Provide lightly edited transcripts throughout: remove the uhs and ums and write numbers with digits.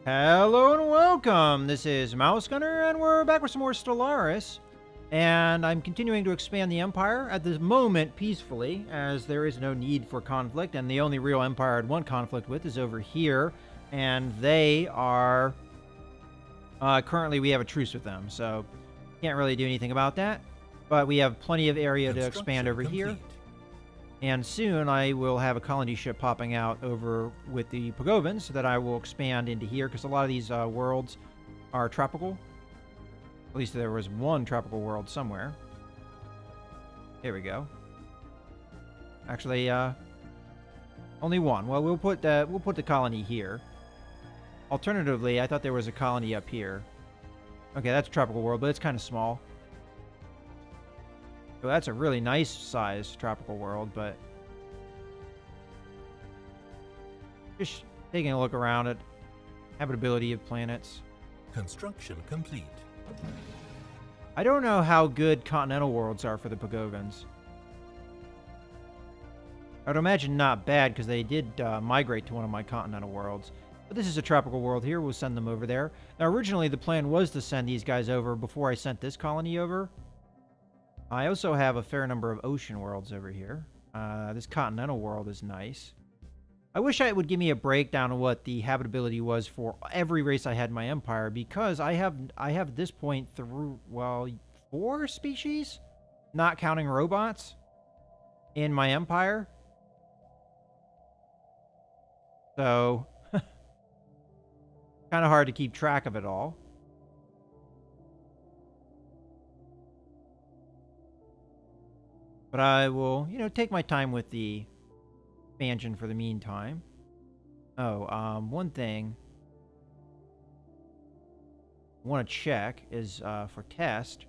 Hello and welcome. This is Mouse Gunner, and we're back with some more Stellaris. And I'm continuing to expand the Empire at this moment peacefully, as there is no need for conflict. And the only real Empire I'd want conflict with is over here, and they are currently we have a truce with them, so can't really do anything about that. But we have plenty of area to expand over here. And soon I will have a colony ship popping out over with the Pagovans that I will expand into here, because a lot of these worlds are tropical. At least there was one tropical world somewhere. Here we go. Actually, only one. Well, we'll put the colony here. Alternatively, I thought there was a colony up here. Okay, that's a tropical world, but it's kind of small. So that's a really nice sized tropical world, but just taking a look around at habitability of planets. Construction complete. I don't know how good continental worlds are for the Pagogans. I would imagine not bad, because they did migrate to one of my continental worlds. But this is a tropical world here. We'll send them over there. Now, originally the plan was to send these guys over before I sent this colony over. I also have a fair number of ocean worlds over here. This continental world is nice. I wish it would give me a breakdown of what the habitability was for every race I had in my empire, because I have at this point through, well, 4 species, not counting robots, in my empire. So, kind of hard to keep track of it all. But I will, take my time with the expansion for the meantime. Oh, one thing I want to check is for test.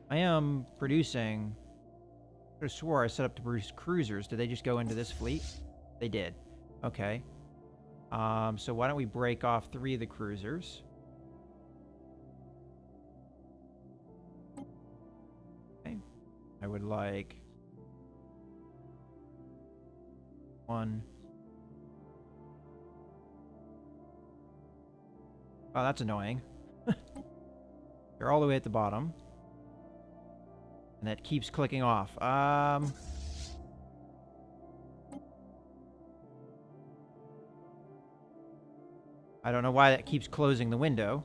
I am producing. I could have swore I set up to produce cruisers. Did they just go into this fleet? They did. Okay. So why don't we break off 3 of the cruisers? I would like 1. Oh, that's annoying. They're all the way at the bottom. And that keeps clicking off. I don't know why that keeps closing the window.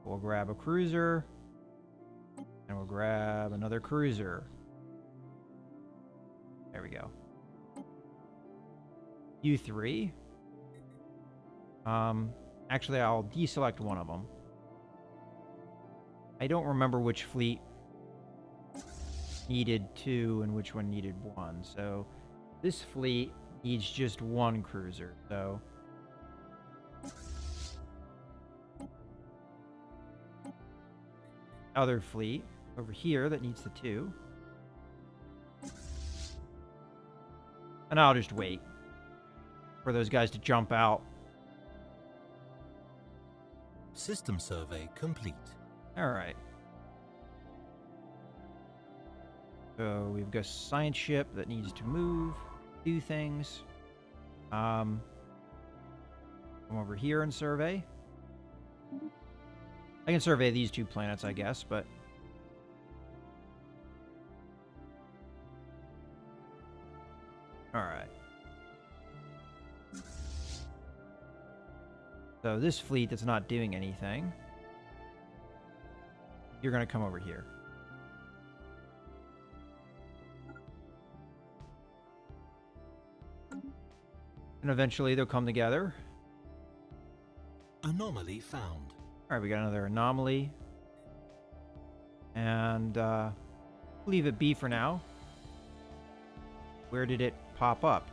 We'll grab a cruiser. And we'll grab another cruiser. There we go. U3. Actually, I'll deselect one of them. I don't remember which fleet needed 2 and which one needed 1. So this fleet needs just 1 cruiser. So other fleet over here that needs the 2. And I'll just wait for those guys to jump out. System survey complete. Alright. So we've got a science ship that needs to move, do things. Come over here and survey. I can survey these 2 planets, I guess, but alright. So this fleet that's not doing anything, you're going to come over here. And eventually they'll come together. Anomaly found. Alright, we got another anomaly. And leave it be for now. Where did it pop up?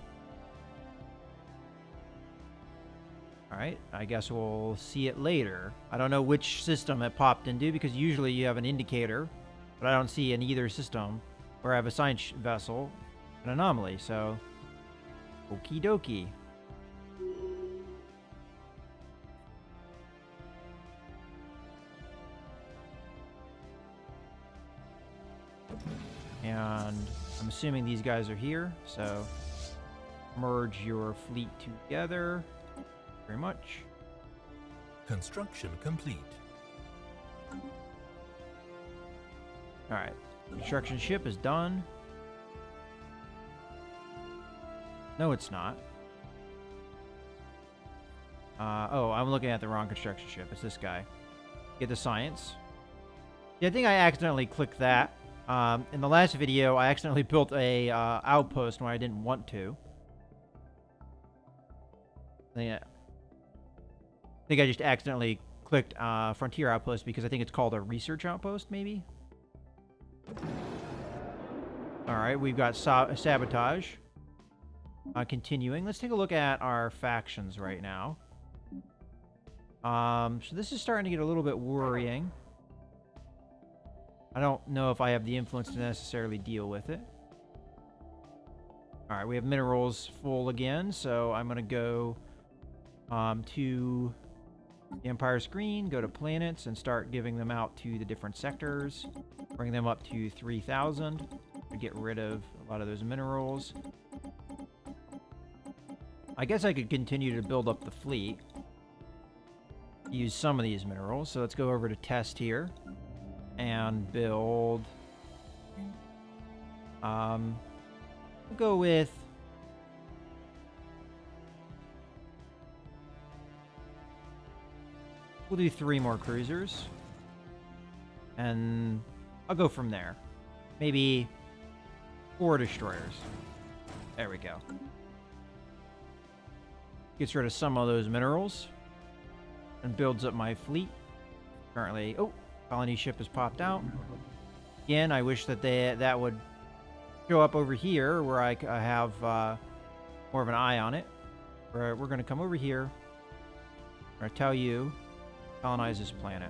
Alright, I guess we'll see it later. I don't know which system it popped into, because usually you have an indicator, but I don't see in either system where I have a science vessel an anomaly, so okie dokie. And I'm assuming these guys are here, so merge your fleet together. Very much. Construction complete. All right. Construction ship is done. No, it's not. Oh, I'm looking at the wrong construction ship. It's this guy. Get the science. Yeah, I think I accidentally clicked that. In the last video, I accidentally built a outpost when I didn't want to. Yeah. I think I just accidentally clicked Frontier Outpost because I think it's called a Research Outpost, maybe? Alright, we've got Sabotage. Continuing. Let's take a look at our factions right now. So this is starting to get a little bit worrying. I don't know if I have the influence to necessarily deal with it. Alright, we have minerals full again, so I'm going to go to the Empire screen, go to planets, and start giving them out to the different sectors. Bring them up to 3,000 to get rid of a lot of those minerals. I guess I could continue to build up the fleet. Use some of these minerals. So let's go over to test here and build. We'll go with. We'll do 3 more cruisers. And I'll go from there. Maybe 4 destroyers. There we go. Gets rid of some of those minerals. And builds up my fleet. Currently, oh, colony ship has popped out. Again, I wish that that would show up over here where I have more of an eye on it. We're going to come over here. I'm going to tell you, colonize this planet.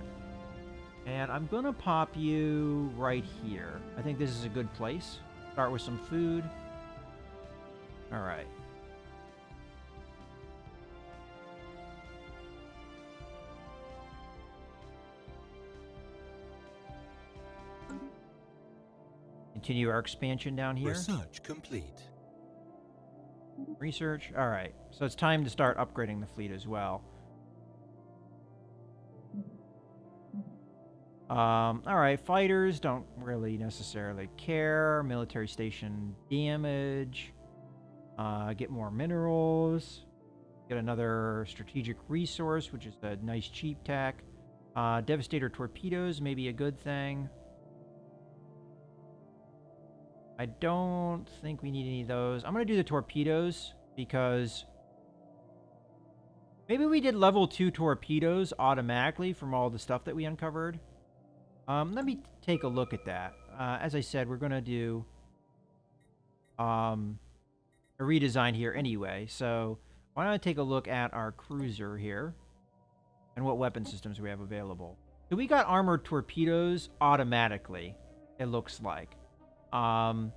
And I'm going to pop you right here. I think this is a good place. Start with some food. All right. Continue our expansion down here. Research complete. Research. All right. So it's time to start upgrading the fleet as well. All right. Fighters don't really necessarily care. Military station damage. Get more minerals. Get another strategic resource, which is a nice cheap tech. Devastator torpedoes may be a good thing. I don't think we need any of those. I'm going to do the torpedoes because maybe we did level 2 torpedoes automatically from all the stuff that we uncovered. Let me take a look at that. As I said, we're going to do a redesign here anyway. So why don't I take a look at our cruiser here and what weapon systems we have available. So we got armored torpedoes automatically, it looks like. So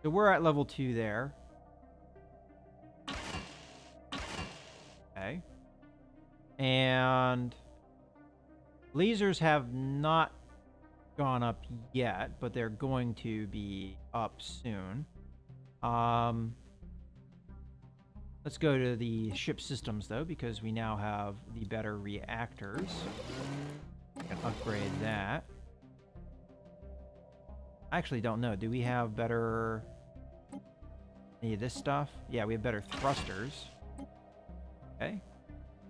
we're at level 2 there. Okay. And lasers have not gone up yet, but they're going to be up soon. Let's go to the ship systems though, because we now have the better reactors. I can upgrade that. I actually don't know. Do we have better... any of this stuff? Yeah, we have better thrusters. Okay.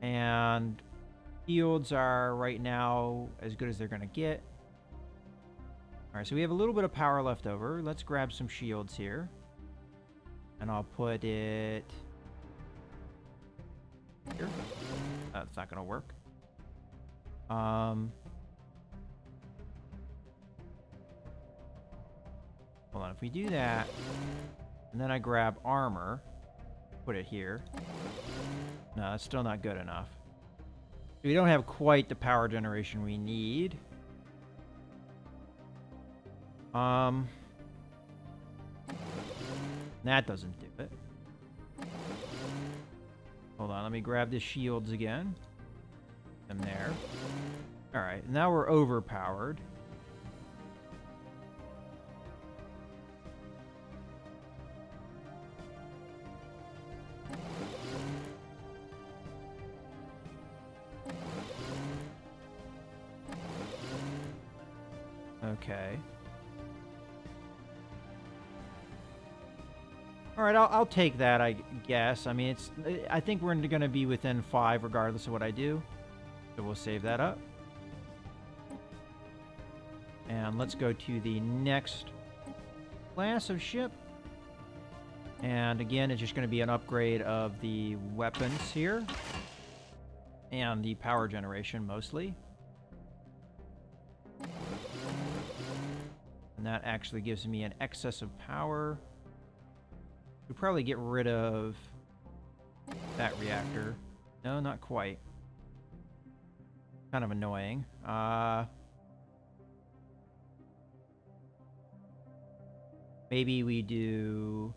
And shields are right now as good as they're going to get. Alright, so we have a little bit of power left over. Let's grab some shields here. And I'll put it... here. That's not going to work. Hold on, if we do that, and then I grab armor, put it here. No, that's still not good enough. We don't have quite the power generation we need. That doesn't do it. Hold on, let me grab the shields again. And there. Alright, now we're overpowered. Okay. All right, I'll take that, I guess. I mean, I think we're going to be within 5 regardless of what I do. So we'll save that up. And let's go to the next class of ship. And again, it's just going to be an upgrade of the weapons here. And the power generation, mostly. And that actually gives me an excess of power. We'll probably get rid of that reactor. No, not quite. Kind of annoying. Maybe we do...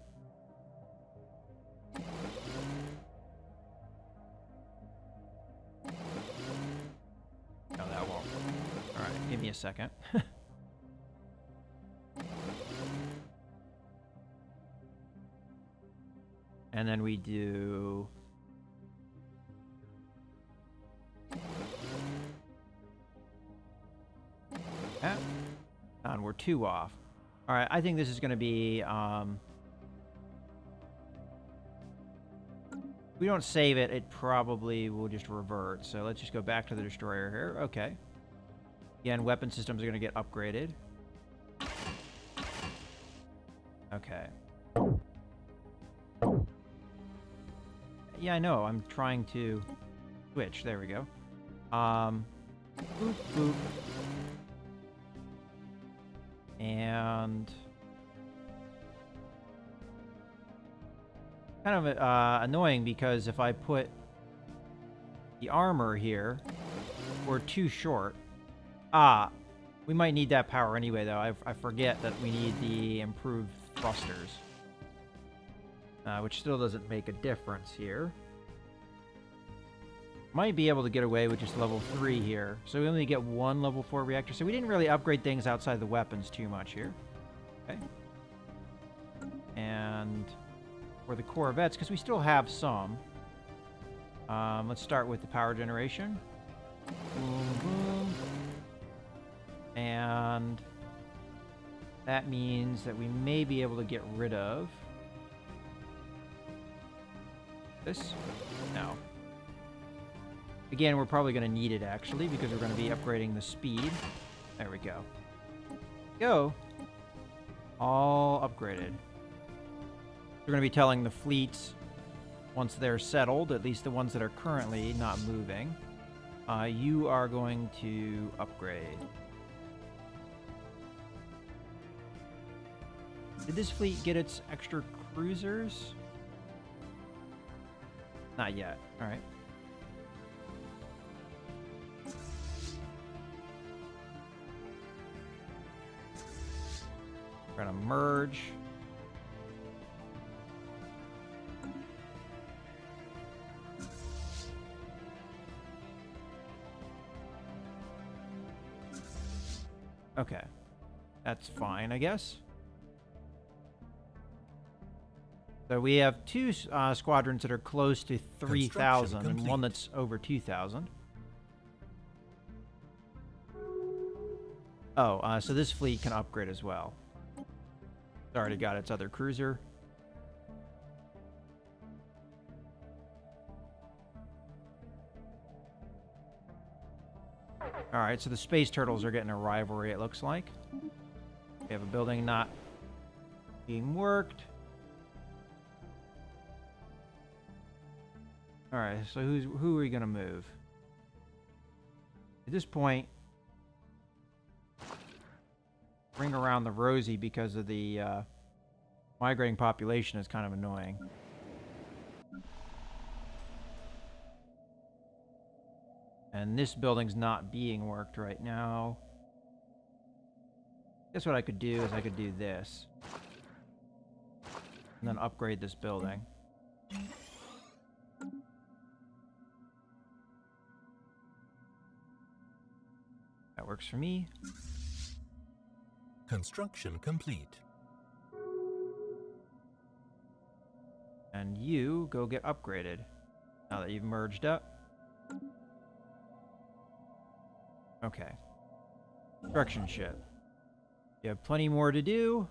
No, that won't. Alright, give me a second. And then we do... that. And we're 2 off. Alright, I think this is going to be... if we don't save it, it probably will just revert. So let's just go back to the destroyer here. Okay. Again, weapon systems are going to get upgraded. Okay. Yeah, I know. I'm trying to switch. There we go. Boop, boop. And... kind of annoying because if I put the armor here, we're too short. We might need that power anyway, though. I forget that we need the improved thrusters. Which still doesn't make a difference here. Might be able to get away with just level 3 here. So we only get 1 level 4 reactor. So we didn't really upgrade things outside the weapons too much here. Okay. And for the Corvettes, because we still have some. Let's start with the power generation. Boom, boom. And that means that we may be able to get rid of this. No. Again, we're probably going to need it, actually, because we're going to be upgrading the speed. There we go. Go. All upgraded. We're going to be telling the fleets, once they're settled, at least the ones that are currently not moving, you are going to upgrade. Did this fleet get its extra cruisers? Not yet. All right. We're going to merge. Okay. That's fine, I guess. So we have 2 squadrons that are close to 3,000 and one that's over 2,000. Oh, so this fleet can upgrade as well. It's already got its other cruiser. Alright, so the space turtles are getting a rivalry, it looks like. We have a building not being worked. Alright, so who are we gonna move? At this point, ring around the rosy because of the migrating population is kind of annoying. And this building's not being worked right now. Guess what I could do is I could do this. And then upgrade this building. That works for me. Construction complete. And you go get upgraded now that you've merged up. Okay. Construction ship. You have plenty more to do.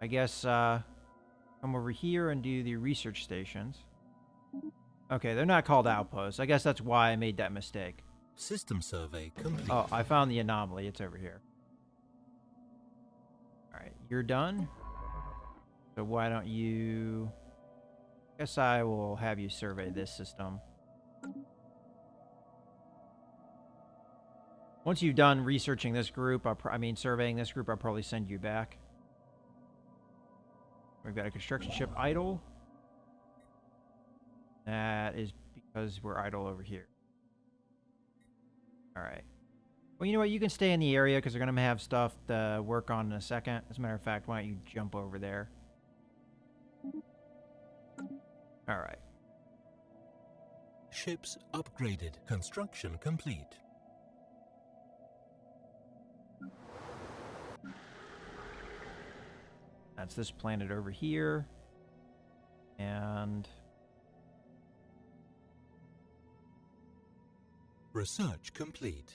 I guess come over here and do the research stations. Okay, they're not called outposts. I guess that's why I made that mistake. System survey complete. Oh, I found the anomaly. It's over here. Alright, you're done. So why don't you... I guess I will have you survey this system. Once you've done researching this group, surveying this group, I'll probably send you back. We've got a construction ship idle. That is because we're idle over here. Alright. Well, you know what? You can stay in the area because they're going to have stuff to work on in a second. As a matter of fact, why don't you jump over there? Alright. Ships upgraded. Construction complete. That's this planet over here. And... Research complete.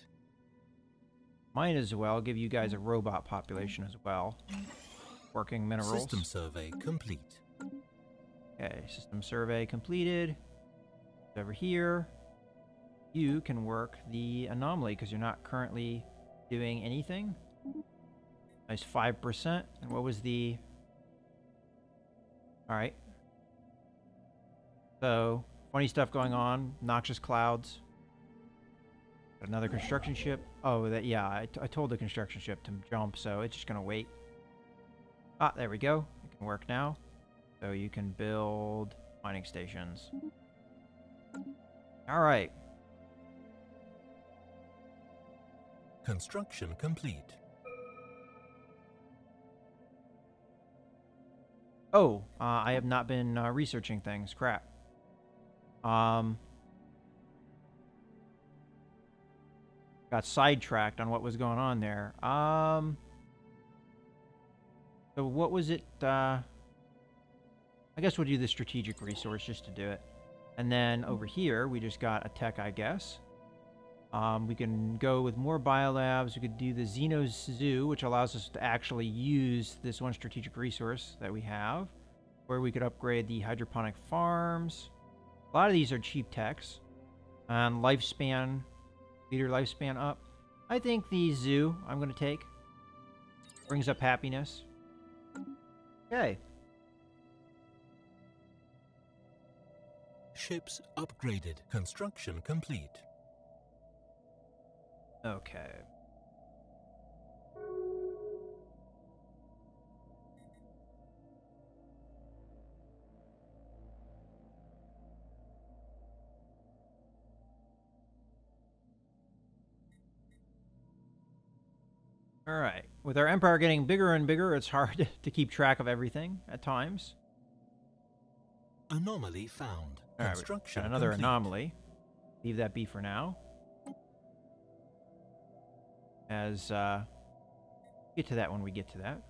might as well give you guys a robot population as well. Working minerals. System survey complete. Okay, system survey completed. Over here, you can work the anomaly because you're not currently doing anything. Nice 5%. And what was the... Alright. So, funny stuff going on. Noxious clouds. Got another construction ship. Oh, that yeah, I told the construction ship to jump, so it's just going to wait. Ah, there we go. It can work now. So you can build mining stations. Alright. Construction complete. Oh, I have not been researching things. Crap. Got sidetracked on what was going on there. So what was it? I guess we'll do the strategic resource just to do it. And then over here, we just got a tech, I guess. We can go with more biolabs. We could do the Xeno Zoo, which allows us to actually use this one strategic resource that we have. Where we could upgrade the hydroponic farms. A lot of these are cheap techs. And lifespan, leader lifespan up. I think the zoo I'm going to take. Brings up happiness. Okay. Ships upgraded. Construction complete. Okay. All right. With our empire getting bigger and bigger, it's hard to keep track of everything at times. Anomaly found. All right, Construction got another complete. anomaly. Leave that be for now. As get to that when we get to that.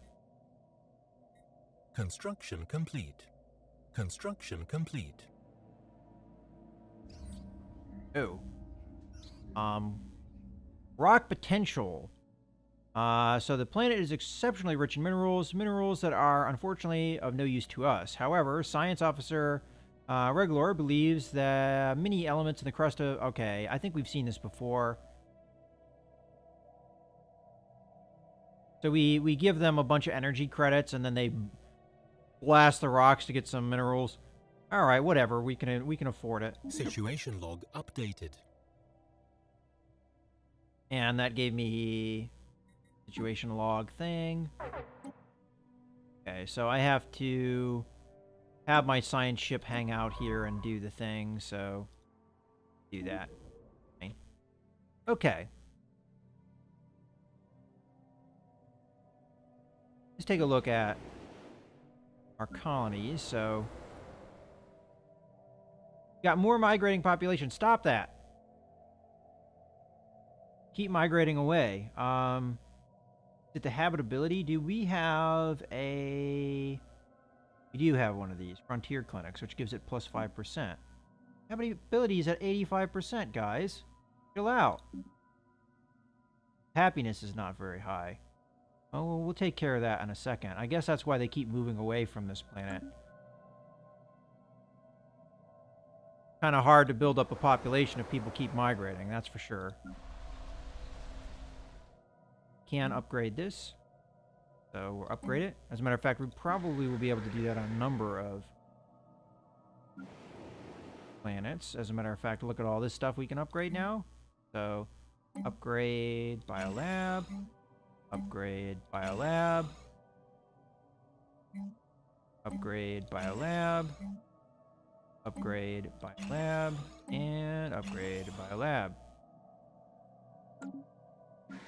Construction complete. Construction complete. Oh. Rock potential. So the planet is exceptionally rich in minerals that are unfortunately of no use to us. However, science officer Regular believes that many elements in the crust of... Okay, I think we've seen this before. So we give them a bunch of energy credits, and then they blast the rocks to get some minerals. All right, whatever. We can afford it. Situation log updated. And that gave me situation log thing. Okay, so I have to have my science ship hang out here and do the thing, so do that. Okay. Let's take a look at our colonies. So, got more migrating population. Stop that. Keep migrating away. Is it the habitability? Do we have a... We do have one of these. Frontier clinics, which gives it plus 5%. Habitability is at 85%, guys. Chill out. Happiness is not very high. Oh, well, we'll take care of that in a second. I guess that's why they keep moving away from this planet. Kind of hard to build up a population if people keep migrating, that's for sure. Can upgrade this. So we'll upgrade it. As a matter of fact, we probably will be able to do that on a number of planets. As a matter of fact, look at all this stuff we can upgrade now. So, upgrade Biolab. Upgrade Biolab. Upgrade Biolab. Upgrade Biolab. And upgrade Biolab.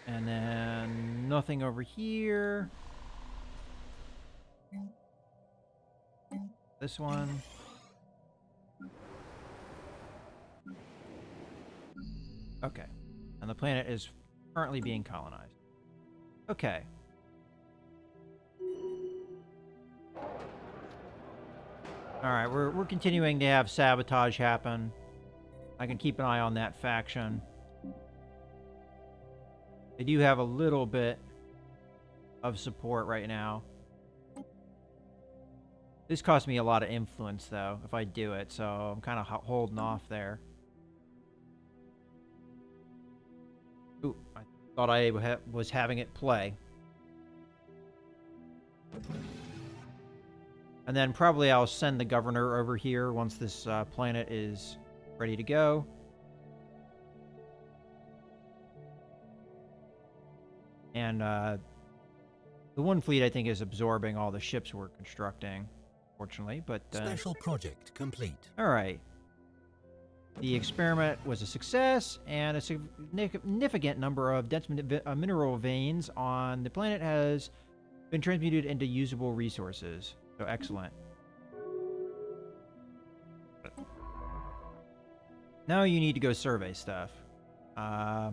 And then nothing over here. This one. Okay. And the planet is currently being colonized. Okay. Alright, we're continuing to have sabotage happen. I can keep an eye on that faction. They do have a little bit of support right now. This costs me a lot of influence, though, if I do it, so I'm kind of holding off there. Ooh, I thought I was having it play. And then probably I'll send the governor over here once this planet is ready to go. And the one fleet, I think, is absorbing all the ships we're constructing, fortunately. But Special project complete. all right. The experiment was a success, and a significant number of dense mineral veins on the planet has been transmuted into usable resources. So excellent. Now you need to go survey stuff. Or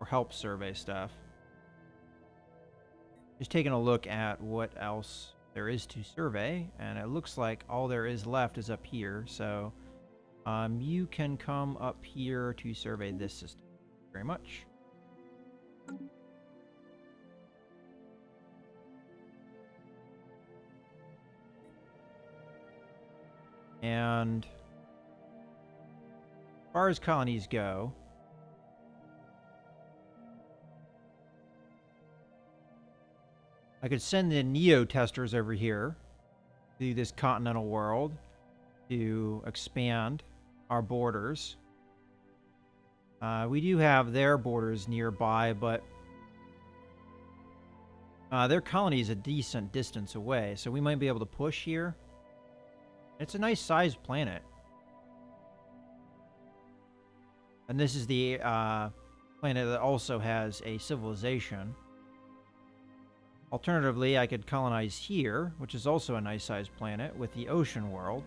help survey stuff. Just taking a look at what else there is to survey, and it looks like all there is left is up here, so you can come up here to survey this system. Thank you very much. And as far as colonies go, I could send the Neo-Testors over here to this continental world to expand our borders. We do have their borders nearby, but their colony is a decent distance away, so we might be able to push here. It's a nice sized planet. And this is the planet that also has a civilization. Alternatively, I could colonize here, which is also a nice sized planet, with the ocean world.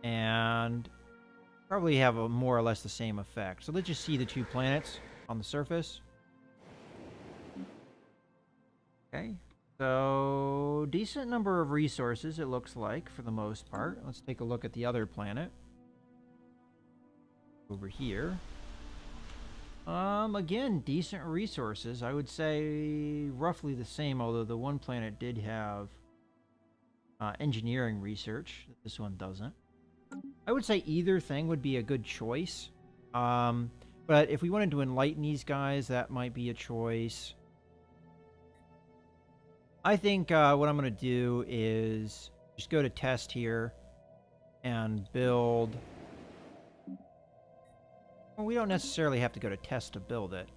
And probably have a more or less the same effect. So let's just see the two planets on the surface. Okay. So, decent number of resources, it looks like, for the most part. Let's take a look at the other planet. Over here. Again, decent resources. I would say roughly the same, although the one planet did have engineering research. This one doesn't. I would say either thing would be a good choice. But if we wanted to enlighten these guys, that might be a choice. I think what I'm going to do is just go to test here and build. Well, we don't necessarily have to go to test to build it.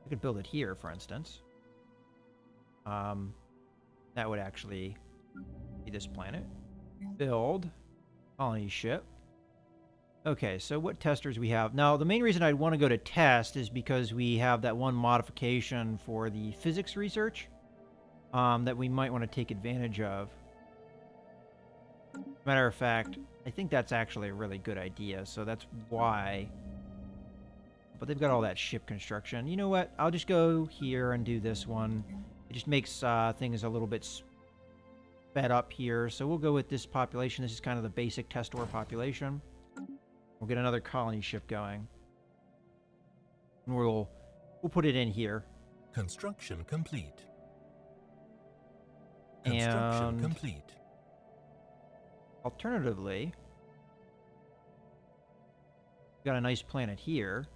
We could build it here, for instance. That would actually be this planet. Build. Colony ship. Okay, so what testers we have? Now, the main reason I'd want to go to test is because we have that one modification for the physics research that we might want to take advantage of. Matter of fact, I think that's actually a really good idea, so that's why. But they've got all that ship construction. You know what? I'll just go here and do this one. It just makes things a little bit sped up here. So we'll go with this population. This is kind of the basic Testor population. We'll get another colony ship going. And we'll put it in here. Construction complete. Construction And complete. alternatively, we've got a nice planet here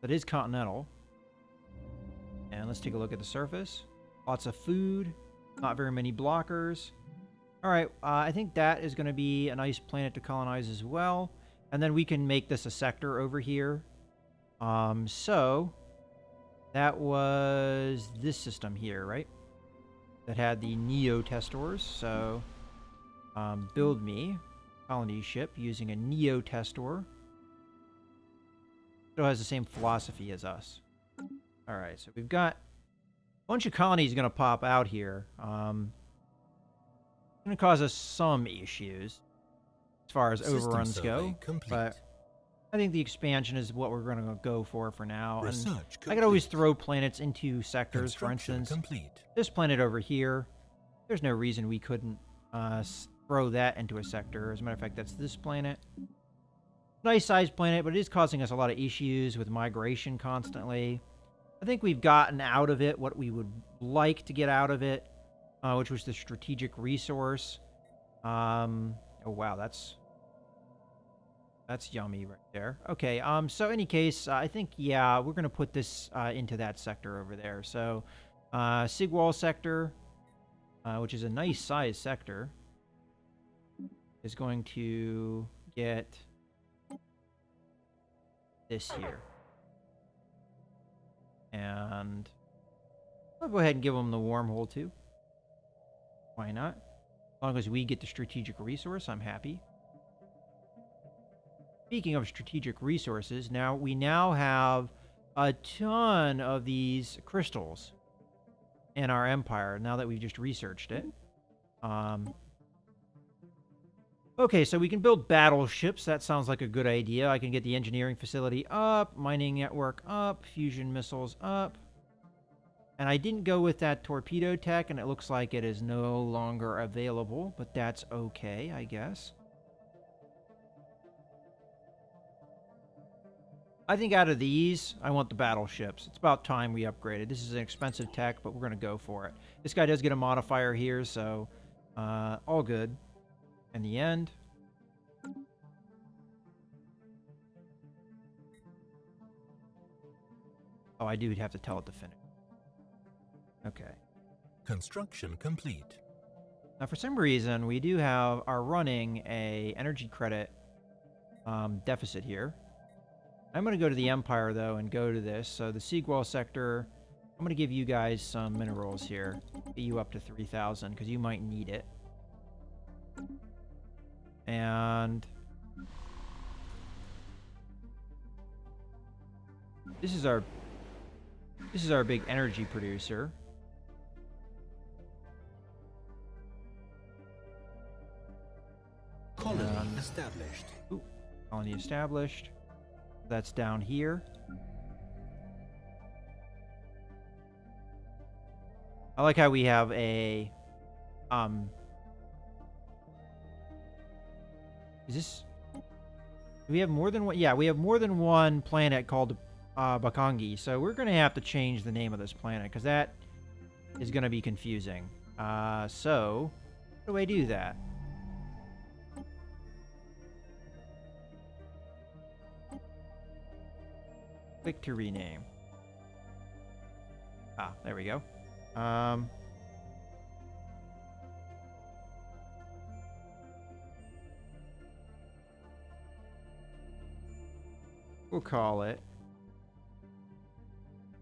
that is continental. And let's take a look at the surface. Lots of food, not very many blockers. All right, I think that is going to be a nice planet to colonize as well. And then we can make this a sector over here. So that was this system here, right? That had the Neo-Testors. So build me colony ship using a Neo-Testor. Still has the same philosophy as us. All right, so we've got a bunch of colonies going to pop out here. Going to cause us some issues as far as System overruns survey go, complete. but I think the expansion is what we're going to go for now. And Research I could always complete. throw planets into sectors. For Construction instance, complete. this planet over here, there's no reason we couldn't throw that into a sector. As a matter of fact, that's this planet. Nice sized planet, but it is causing us a lot of issues with migration constantly. I think we've gotten out of it what we would like to get out of it, which was the strategic resource. Oh wow, that's yummy right there. Okay, so any case, I think, yeah, we're gonna put this into that sector over there. So Sigwall sector, which is a nice size sector, is going to get this here. And I'll go ahead and give them the wormhole too. Why not? As long as we get the strategic resource, I'm happy. Speaking of strategic resources, we now have a ton of these crystals in our empire now that we've just researched it. Okay, so we can build battleships. That sounds like a good idea. I can get the engineering facility up, mining network up, fusion missiles up. And I didn't go with that torpedo tech, and it looks like it is no longer available, but that's okay, I guess. I think out of these, I want the battleships. It's about time we upgraded. This is an expensive tech, but we're going to go for it. This guy does get a modifier here, so all good. In the end, oh, I do have to tell it to finish. Okay. Construction complete. Now, for some reason, we are running a energy credit deficit here. I'm going to go to the Empire, though, and go to this. So the Sigwall sector, I'm going to give you guys some minerals here. Get you up to 3,000, because you might need it. And this is our big energy producer. Colony established. Ooh, colony established. That's down here. I like how we have a is this... Do we have more than one? Yeah, we have more than one planet called Bakangi. So we're going to have to change the name of this planet, because that is going to be confusing. So, how do I do that? Click to rename. Ah, there we go. We'll call it.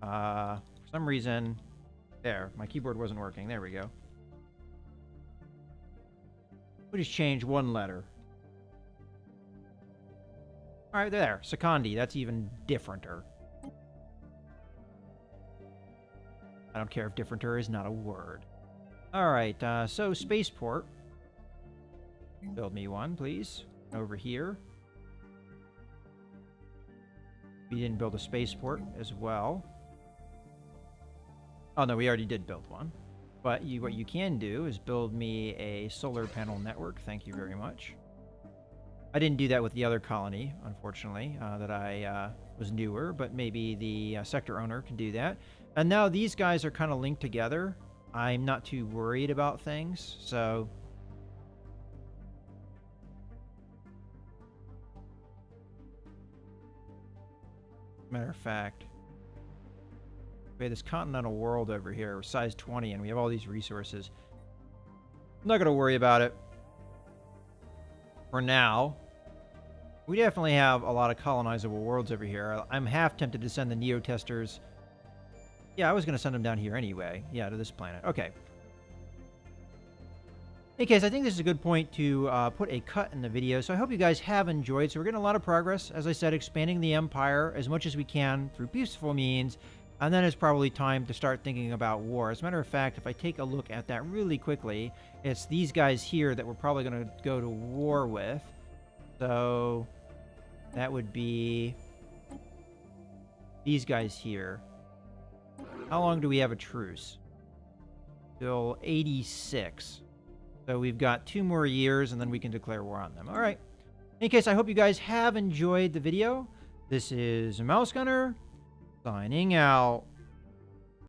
For some reason, there, my keyboard wasn't working. There we go. We'll just change one letter. All right, there, Secondi. That's even differenter. I don't care if differenter is not a word. All right, so spaceport. Build me one, please. Over here. We didn't build a spaceport as well. Oh, no, we already did build one. But what you can do is build me a solar panel network. Thank you very much. I didn't do that with the other colony, unfortunately, that I was newer, but maybe the sector owner can do that. And now these guys are kind of linked together. I'm not too worried about things, so... Matter of fact, we have this continental world over here, size 20, and we have all these resources. I'm not going to worry about it for now. We definitely have a lot of colonizable worlds over here. I'm half tempted to send the Neo-Testors. Yeah, I was going to send them down here anyway. Yeah, to this planet. Okay. In any case, I think this is a good point to put a cut in the video. So I hope you guys have enjoyed. So we're getting a lot of progress. As I said, expanding the Empire as much as we can through peaceful means. And then it's probably time to start thinking about war. As a matter of fact, if I take a look at that really quickly, it's these guys here that we're probably going to go to war with. So that would be these guys here. How long do we have a truce? Till 86. So we've got 2 more years, and then we can declare war on them. All right. In any case, I hope you guys have enjoyed the video. This is Mouse Gunner, signing out.